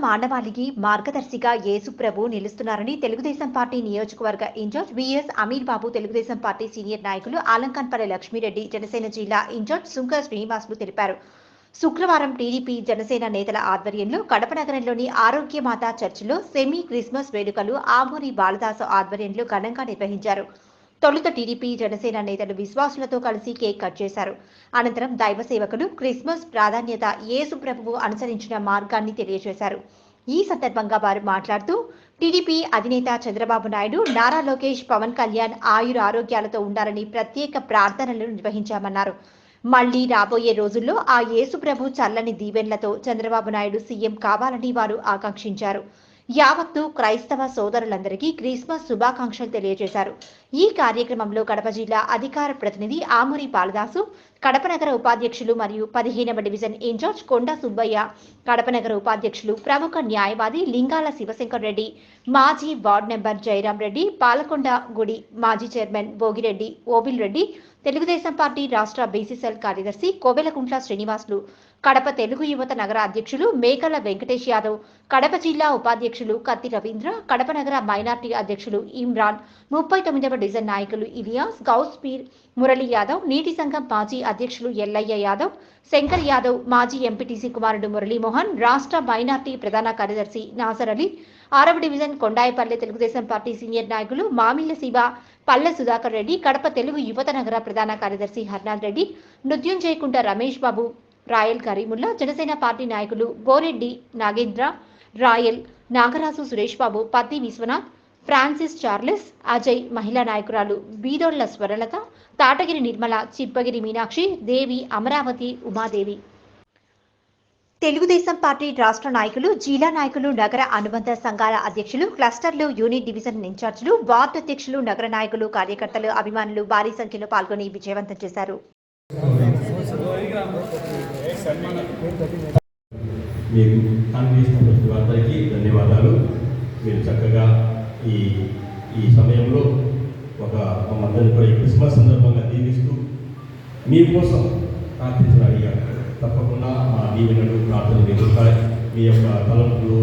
మానవాళికి మార్గదర్శిగా యేసుప్రభు నిలుస్తున్నారని తెలుగుదేశం పార్టీ నియోజకవర్గ ఇన్ఛార్జ్ విఎస్ అమీర్ బాబు, తెలుగుదేశం పార్టీ సీనియర్ నాయకులు ఆలంకన్పల్లి లక్ష్మీరెడ్డి, జనసేన జిల్లా ఇన్ఛార్జ్ సుంక శ్రీనివాసులు తెలిపారు. శుక్రవారం టీడీపీ జనసేన నేతల ఆధ్వర్యంలో కడప నగరంలోని ఆరోగ్యమాత చర్చిలో సెమీ క్రిస్మస్ వేడుకలు ఆమూరి బాలదాసు ఆధ్వర్యంలో ఘనంగా నిర్వహించారు. తొలుత టీడీపీ జనసేన నేతలు విశ్వాసులతో కలిసి కేక్ కట్ చేశారు. అనంతరం దైవ సేవకులు క్రిస్మస్ ప్రాధాన్యత, యేసు ప్రభువు అనుసరించిన మార్గాన్ని తెలియజేశారు. ఈ సందర్భంగా వారు మాట్లాడుతూ టీడీపీ అధినేత చంద్రబాబు నాయుడు, నారా లోకేష్, పవన్ కళ్యాణ్ ఆయుర ఆరోగ్యాలతో ఉండాలని ప్రత్యేక ప్రార్థనలు నిర్వహించామన్నారు. మళ్లీ రాబోయే రోజుల్లో ఆ యేసు ప్రభు చల్లని దీవెనలతో చంద్రబాబు నాయుడు సీఎం కావాలని వారు ఆకాంక్షించారు. యావత్తు క్రైస్తవ సోదరులందరికీ క్రిస్మస్ శుభాకాంక్షలు తెలియజేశారు. ఈ కార్యక్రమంలో కడప జిల్లా అధికార ప్రతినిధి ఆమూరి బాలదాసు, కడప నగర ఉపాధ్యక్షులు మరియు 15వ డివిజన్ ఇన్ఛార్జ్ కొండ సుబ్బయ్య, కడప నగర ఉపాధ్యక్షులు ప్రముఖ న్యాయవాది లింగాల శివశంకర్ రెడ్డి, మాజీ వార్డు నెంబర్ జయరాం రెడ్డి, పాలకొండ గుడి మాజీ చైర్మన్ భోగిరెడ్డి ఓబిల్ రెడ్డి, తెలుగుదేశం పార్టీ రాష్ట్ర బీసీసీఎల్ కార్యదర్శి కోవెలకుంట్ల శ్రీనివాసులు, కడప తెలుగు యువత నగర అధ్యక్షులు మేకల వెంకటేష్ యాదవ్, కడప జిల్లా ఉపాధ్యక్షులు కత్తి రవీంద్ర, కడప నగర మైనార్టీ అధ్యక్షులు ఇమ్రాన్, 39వ డివిజన్ నాయకులు ఇలియాస్, గౌస్ పీర్, మురళీ యాదవ్, నీటి సంఘం మాజీ అధ్యక్షులు ఎల్లయ్య యాదవ్, శంకర్ యాదవ్, మాజీ ఎంపీటీసీ కుమారుడు మురళీమోహన్, రాష్ట్ర మైనార్టీ ప్రధాన కార్యదర్శి నాసర్ అలీ, 6వ డివిజన్ కొండాయపల్లె తెలుగుదేశం పార్టీ సీనియర్ నాయకులు మామిళ్ల శివ, పల్లె సుధాకర్ రెడ్డి, కడప తెలుగు యువత నగర ప్రధాన కార్యదర్శి హర్నాథ్ రెడ్డి, మృత్యుంజయకుంట రమేష్ బాబు, రాయల్ కరీముల్లా, జనసేన పార్టీ నాయకులు బోరెడ్డి నాగేంద్ర, రాయల్ నాగరాజు, సురేష్ బాబు, పత్తి విశ్వనాథ్, ఫ్రాన్సిస్ చార్లెస్, అజయ్, మహిళా నాయకురాలు బీదోళ్ల స్వరలత, తాటగిరి నిర్మల, చిప్పగిరి మీనాక్షి, దేవి, అమరావతి, ఉమాదేవి. తెలుగుదేశం పార్టీ రాష్ట్ర నాయకులు, జిల్లా నాయకులు, నగర అనుబంధ సంఘాల అధ్యక్షులు, క్లస్టర్లు, యూనిట్ డివిజన్ ఇన్ఛార్జీలు, వార్డు అధ్యక్షులు, నగర నాయకులు, కార్యకర్తలు, అభిమానులు భారీ సంఖ్యలో పాల్గొని విజయవంతం చేశారు. మీకు కాంగ్రెస్ అందరికీ ధన్యవాదాలు. మీరు చక్కగా ఈ సమయంలో మమ్మల్ని కూడా ఈ క్రిస్మస్ సందర్భంగా దీవిస్తూ మీకోసం ప్రార్థించడం అడిగారు. తప్పకుండా మా దీవెనలు, ప్రార్థనలు ఎదుర్కొంటాయి. మీ యొక్క తలంపులు,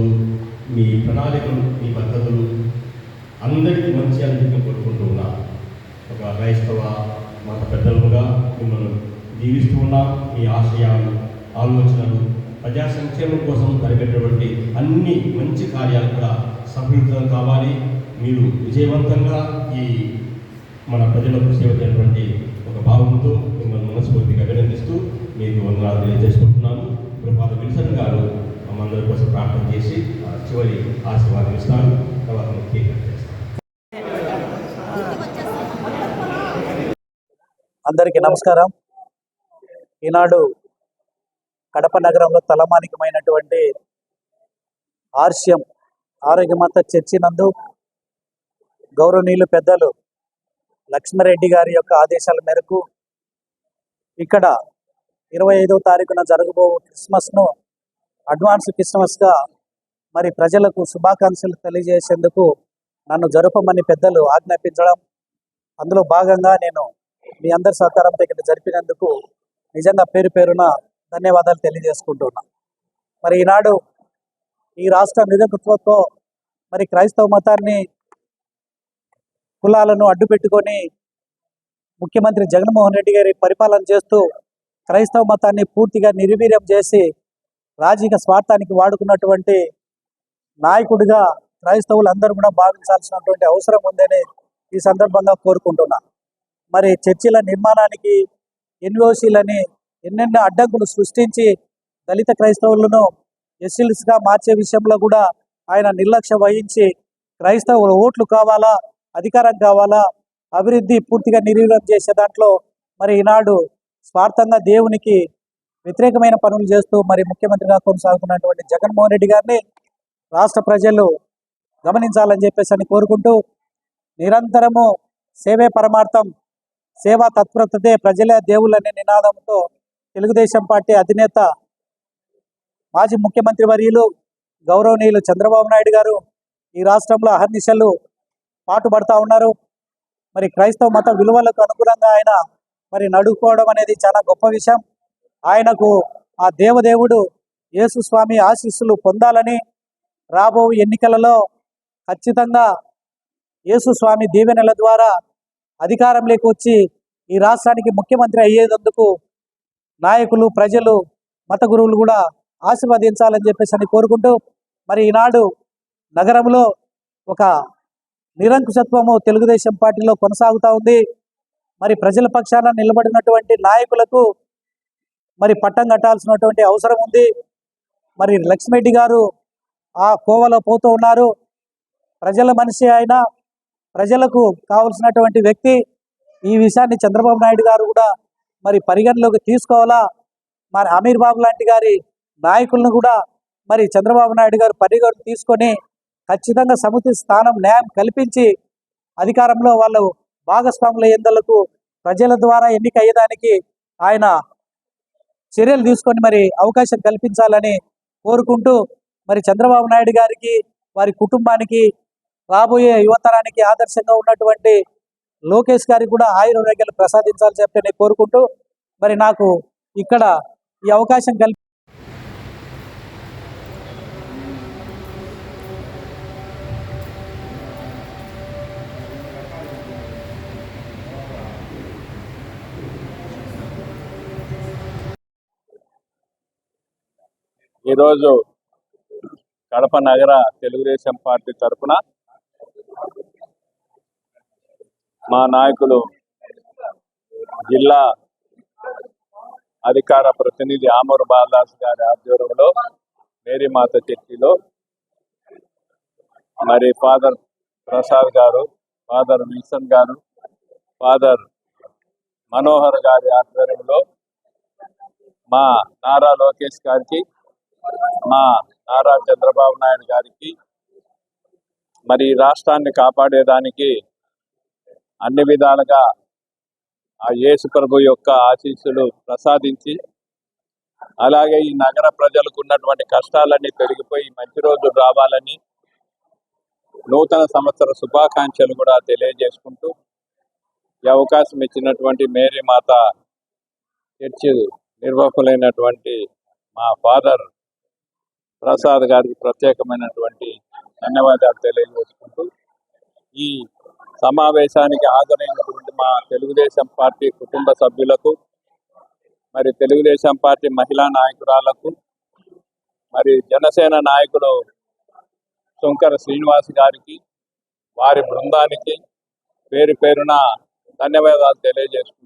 మీ ప్రణాళికలు, మీ పద్ధతులు అందరికీ మంచి అనుభవం కోరుకుంటూ ఉన్నాం. ఒక క్రైస్తవ మత పెద్దలుగా మిమ్మల్ని జీవిస్తూ ఉన్నాం. మీ ఆశయాలు, ఆలోచనలు, ప్రజా సంక్షేమం కోసం జరిగేటువంటి అన్ని మంచి కార్యాలు కూడా సఫలీకృతం కావాలి. మీరు విజయవంతంగా ఈ మన ప్రజలకు సేవ చేయటువంటి ఒక భావంతో మిమ్మల్ని మనస్ఫూర్తిగా అభినందిస్తూ మీకు వందనాలు తెలియజేసుకుంటున్నాను. ఇప్పుడు పాత విల్సన్ గారు మనందరి కోసం ప్రార్థన చేసి చివరి ఆశీర్వాదం ఇస్తారు. తర్వాత కేక్ కట్ చేస్తారు. అందరికీ నమస్కారం. ఈనాడు కడప నగరంలో తలమానికమైనటువంటి ఆర్షియం ఆరోగ్యమాత చర్చి నందు గౌరవనీయులు పెద్దలు లక్ష్మీరెడ్డి గారి యొక్క ఆదేశాల మేరకు ఇక్కడ 25వ తారీఖున జరగబో క్రిస్మస్ను అడ్వాన్స్ క్రిస్మస్గా మరి ప్రజలకు శుభాకాంక్షలు తెలియజేసేందుకు నన్ను జరపమని పెద్దలు ఆజ్ఞాపించడం, అందులో భాగంగా నేను మీ అందరి సహకారంతో ఇక్కడ జరిపినందుకు నిజంగా పేరు పేరున ధన్యవాదాలు తెలియజేసుకుంటున్నా. మరి ఈనాడు ఈ రాష్ట్ర నిరంకుశత్వంతో మరి క్రైస్తవ మతాన్ని, కులాలను అడ్డుపెట్టుకొని ముఖ్యమంత్రి జగన్మోహన్ రెడ్డి గారి పరిపాలన చేస్తూ క్రైస్తవ మతాన్ని పూర్తిగా నిర్వీర్యం చేసి రాజకీయ స్వార్థానికి వాడుకున్నటువంటి నాయకుడిగా క్రైస్తవులు అందరూ కూడా భావించాల్సినటువంటి అవసరం ఉందని ఈ సందర్భంగా కోరుకుంటున్నా. మరి చర్చిల నిర్మాణానికి ఎన్ఓసీలని ఎన్నెన్నో అడ్డంకులు సృష్టించి దళిత క్రైస్తవులను ఎస్సీలుగా మార్చే విషయంలో కూడా ఆయన నిర్లక్ష్యం వహించి క్రైస్తవుల ఓట్లు కావాలా, అధికారం కావాలా, అభివృద్ధి పూర్తిగా నిర్వీర్యం చేసే దాంట్లో మరి ఈనాడు స్వార్థంగా దేవునికి వ్యతిరేకమైన పనులు చేస్తూ మరి ముఖ్యమంత్రిగా కొనసాగుతున్నటువంటి జగన్మోహన్ రెడ్డి గారిని రాష్ట్ర ప్రజలు గమనించాలని చెప్పేసి అని కోరుకుంటూ, నిరంతరము సేవే పరమార్థం, సేవా తత్పరతే ప్రజలే దేవుళ్ళనే నినాదంతో తెలుగుదేశం పార్టీ అధినేత మాజీ ముఖ్యమంత్రి వర్యులు గౌరవనీయులు చంద్రబాబు నాయుడు గారు ఈ రాష్ట్రంలో అహర్నిశలు పాటుపడతా ఉన్నారు. మరి క్రైస్తవ మత విలువలకు అనుగుణంగా ఆయన మరి నడుపుకోవడం అనేది చాలా గొప్ప విషయం. ఆయనకు ఆ దేవదేవుడు యేసు స్వామి ఆశీస్సులు పొందాలని రాబో ఎన్నికలలో ఖచ్చితంగా యేసు స్వామి దీవెనల ద్వారా అధికారంలోకి వచ్చి ఈ రాష్ట్రానికి ముఖ్యమంత్రి అయ్యేందుకు నాయకులు, ప్రజలు, మత గురువులు కూడా ఆశీర్వదించాలని చెప్పేసి అని కోరుకుంటూ, మరి ఈనాడు నగరంలో ఒక నిరంకుశత్వము తెలుగుదేశం పార్టీలో కొనసాగుతూ ఉంది. మరి ప్రజల పక్షాన నిలబడినటువంటి నాయకులకు మరి పట్టం కట్టాల్సినటువంటి అవసరం ఉంది. మరి లక్ష్మిరెడ్డి గారు ఆ కోవలో పోతూ ఉన్నారు. ప్రజల మనిషి ఆయన, ప్రజలకు కావలసినటువంటి వ్యక్తి. ఈ విషయాన్ని చంద్రబాబు నాయుడు గారు కూడా మరి పరిగణలోకి తీసుకోవాలా. మరి అమీర్ బాబు లాంటి గారి నాయకులను కూడా మరి చంద్రబాబు నాయుడు గారు పరిగణలోకి తీసుకొని ఖచ్చితంగా సముచిత స్థానం, న్యాయం కల్పించి అధికారంలో వాళ్ళు భాగస్వాముల ఎందలకు ప్రజల ద్వారా ఎన్నిక అయ్యేదానికి ఆయన చర్యలు తీసుకొని మరి అవకాశం కల్పించాలని కోరుకుంటూ, మరి చంద్రబాబు నాయుడు గారికి, వారి కుటుంబానికి, రాబోయే యువతరానికి ఆదర్శంగా ఉన్నటువంటి లోకేష్ గారికి కూడా ఆయుర్వేగాలు ప్రసాదించాలని చెప్పి నేను కోరుకుంటూ, మరి నాకు ఇక్కడ ఈ అవకాశం ఈరోజు కడప నగర తెలుగుదేశం పార్టీ తరఫున మా నాయకులు జిల్లా అధికార ప్రతినిధి ఆమూరు బాలదాస్ గారి ఆధ్వర్యంలో మేరీమాత చర్చిలో మరి ఫాదర్ ప్రసాద్ గారు, ఫాదర్ విల్సన్ గారు, ఫాదర్ మనోహర్ గారి ఆధ్వర్యంలో మా నారా లోకేష్ గారికి, మా నారా చంద్రబాబు నాయుడు గారికి మరి రాష్ట్రాన్ని కాపాడేదానికి అన్ని విధాలుగా ఆ యేసు ప్రభు యొక్క ఆశీస్సులు ప్రసాదించి, అలాగే ఈ నగర ప్రజలకు ఉన్నటువంటి కష్టాలన్నీ తొలగిపోయి మంచి రోజులు రావాలని నూతన సంవత్సర శుభాకాంక్షలు కూడా తెలియజేసుకుంటూ, ఈ అవకాశం ఇచ్చినటువంటి మేరీ మాత చర్చి నిర్వాహకులైనటువంటి మా ఫాదర్ ప్రసాద్ గారికి ప్రత్యేకమైనటువంటి ధన్యవాదాలు తెలియజేసుకుంటూ, ఈ సమావేశానికి హాజరైనటువంటి మా తెలుగుదేశం పార్టీ కుటుంబ సభ్యులకు, మరి తెలుగుదేశం పార్టీ మహిళా నాయకురాలకు, మరి జనసేన నాయకుడు శంకర శ్రీనివాస్ గారికి, వారి బృందానికి పేరు పేరున ధన్యవాదాలు తెలియజేసుకుంటూ